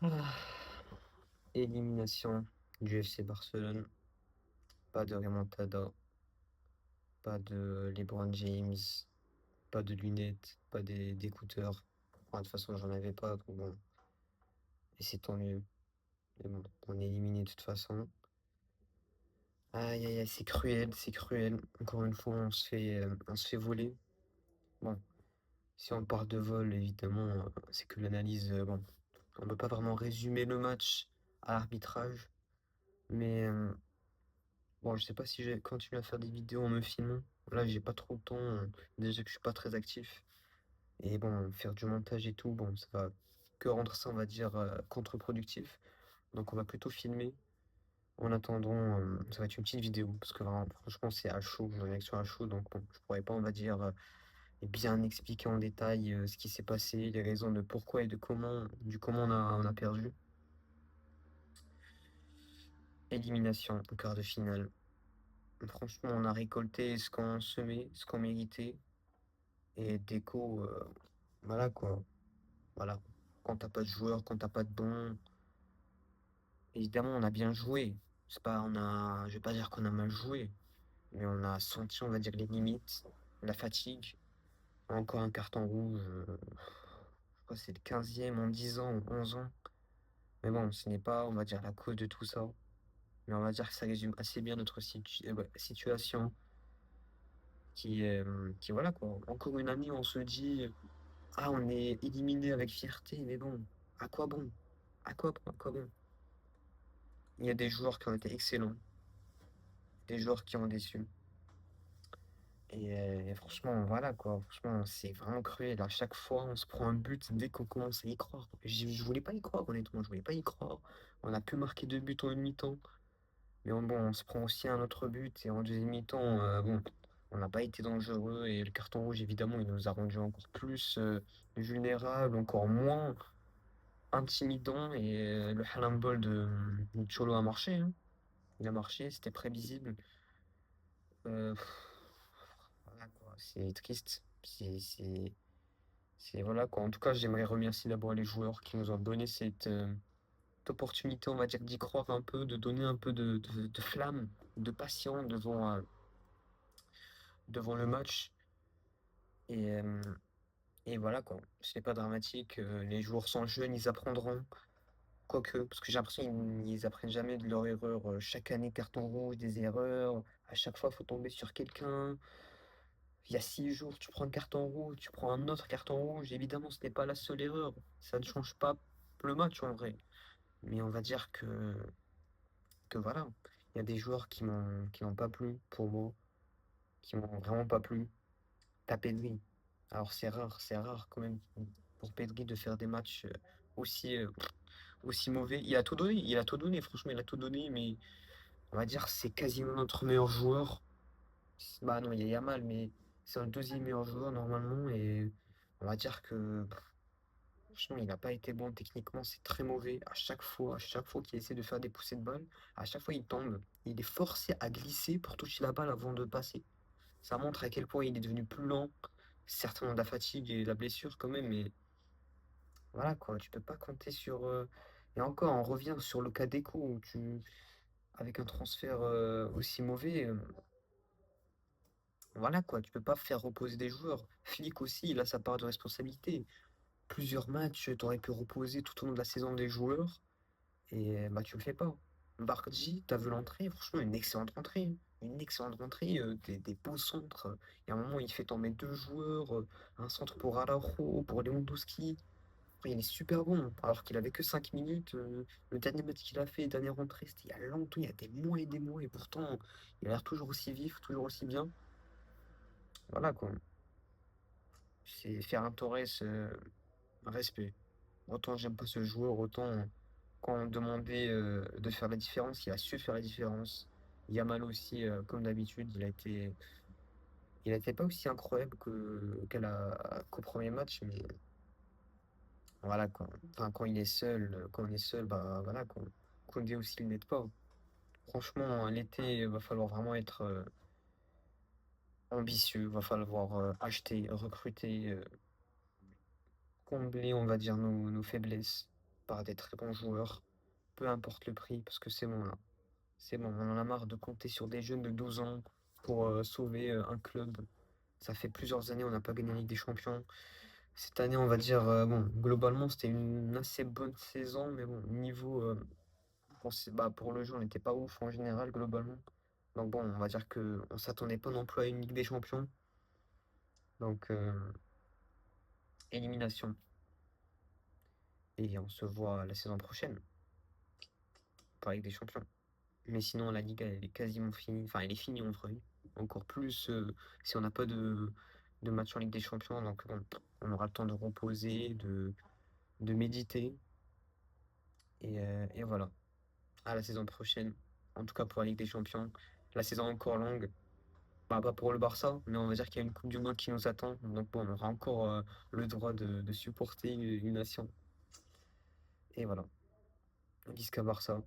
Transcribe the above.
Ah, élimination du FC Barcelone. Pas de remontada, pas de LeBron James, pas de lunettes, pas d'écouteurs. Enfin, de toute façon, j'en avais pas, donc bon. Et c'est tant mieux. Mais bon, on est éliminé de toute façon. Aïe, aïe, aïe, c'est cruel, c'est cruel. Encore une fois, on se fait voler. Bon, si on parle de vol, évidemment, c'est que l'analyse, bon, on ne peut pas vraiment résumer le match à l'arbitrage. Mais bon, je sais pas si j'ai continué à faire des vidéos en me filmant. Là, j'ai pas trop le temps. Déjà que je suis pas très actif. Et bon, faire du montage et tout, bon, ça va que rendre ça, on va dire, contre-productif. Donc, on va plutôt filmer. En attendant, ça va être une petite vidéo. Parce que vraiment, franchement, c'est à chaud, une réaction à chaud. Donc, bon, je pourrais pas, on va dire, bien expliquer en détail ce qui s'est passé, les raisons de pourquoi et de comment, du comment on a perdu. Élimination en quart de finale. Franchement, on a récolté ce qu'on semait, ce qu'on méritait. Et déco, voilà quoi. Voilà. Quand t'as pas de joueurs, quand t'as pas de bons, évidemment, on a bien joué. C'est pas, je vais pas dire qu'on a mal joué, mais on a senti, on va dire, les limites, la fatigue. Encore un carton rouge, je crois que c'est le 15e en 10 ans ou 11 ans. Mais bon, ce n'est pas, on va dire, la cause de tout ça. Mais on va dire que ça résume assez bien notre ouais, situation qui, voilà quoi. Encore une année, on se dit, ah, on est éliminé avec fierté, mais bon, à quoi bon? À quoi bon? À quoi bon? Il y a des joueurs qui ont été excellents, des joueurs qui ont déçu. Et franchement, voilà quoi. Franchement, c'est vraiment cruel. À chaque fois, on se prend un but dès qu'on commence à y croire. Je voulais pas y croire, honnêtement. Je voulais pas y croire. On a pu marquer 2 buts en une mi-temps. Mais bon, on se prend aussi un autre but. Et en deuxième mi-temps, bon, on n'a pas été dangereux. Et le carton rouge, évidemment, il nous a rendu encore plus vulnérables, encore moins intimidants. Et le halambol de Cholo a marché, hein. Il a marché, c'était prévisible. Voilà quoi, c'est triste. Voilà quoi. En tout cas, j'aimerais remercier d'abord les joueurs qui nous ont donné cette opportunité, on va dire, d'y croire un peu, de donner un peu de flamme, de passion devant le match. Et, euh, et voilà quoi. Ce n'est pas dramatique. Les joueurs sont jeunes, ils apprendront. Quoique, parce que j'ai l'impression qu'ils apprennent jamais de leurs erreurs. Chaque année, carton rouge, des erreurs. À chaque fois, il faut tomber sur quelqu'un. Il y a 6 jours, tu prends un carton rouge, tu prends un autre carton rouge. Évidemment, ce n'est pas la seule erreur. Ça ne change pas le match en vrai. Mais on va dire que voilà, il y a des joueurs qui m'ont pas plu pour moi, qui m'ont vraiment pas plu. T'as Pedri. Alors c'est rare quand même pour Pedri de faire des matchs aussi mauvais. Il a tout donné, franchement, il a tout donné, mais on va dire c'est quasiment notre meilleur joueur. Bah non, il y a Yamal, mais c'est un deuxième meilleur joueur normalement, et on va dire que franchement, il n'a pas été bon techniquement, c'est très mauvais. À chaque fois qu'il essaie de faire des poussées de balle, à chaque fois il tombe. Il est forcé à glisser pour toucher la balle avant de passer. Ça montre à quel point il est devenu plus lent, certainement de la fatigue et de la blessure quand même, mais voilà quoi, tu peux pas compter sur. Et encore, on revient sur le cas d'Echo où avec un transfert aussi mauvais, voilà quoi, tu peux pas faire reposer des joueurs. Flick aussi, il a sa part de responsabilité. Plusieurs matchs, tu aurais pu reposer tout au long de la saison des joueurs. Et bah, tu le fais pas. Bardi, t'as vu l'entrée, franchement, une excellente rentrée. Une excellente rentrée, des beaux centres. Il y a un moment, il fait tomber 2 joueurs, un centre pour Araujo, pour Lewandowski. Après, il est super bon, alors qu'il avait que 5 minutes. Le dernier match qu'il a fait, dernière rentrée, c'était il y a longtemps, il y a des mois et des mois, et pourtant, il a l'air toujours aussi vif, toujours aussi bien. Voilà quoi. C'est Ferran Torres, respect. Autant j'aime pas ce joueur, autant quand on demandait de faire la différence, il a su faire la différence. Yamal aussi, comme d'habitude, il a été pas aussi incroyable qu'au premier match, mais voilà quoi. Enfin, quand on est seul, bah voilà quoi. Koundé aussi, il n'aide pas. Franchement, l'été, va falloir vraiment être ambitieux, va falloir acheter, recruter, combler, on va dire, nos faiblesses. par des très bons joueurs, peu importe le prix, parce que c'est bon là. C'est bon, on en a marre de compter sur des jeunes de 12 ans pour sauver un club. Ça fait plusieurs années, on n'a pas gagné la Ligue des Champions. Cette année, on va dire, bon, globalement, c'était une assez bonne saison, mais bon, niveau, bah, pour le jeu, on n'était pas ouf en général, globalement. Donc bon, on va dire que on s'attendait pas non plus à une Ligue des Champions. Donc, élimination. Et on se voit la saison prochaine pour la Ligue des Champions. Mais sinon, la Ligue, elle est quasiment finie. Enfin, elle est finie en vrai. Encore plus si on n'a pas de match en Ligue des Champions. Donc, bon, on aura le temps de reposer, de méditer. Et voilà. À la saison prochaine. En tout cas pour la Ligue des Champions. La saison est encore longue. Bah, pas pour le Barça, mais on va dire qu'il y a une Coupe du Monde qui nous attend. Donc, bon, on aura encore le droit de supporter une nation. Et voilà. Visca Barça.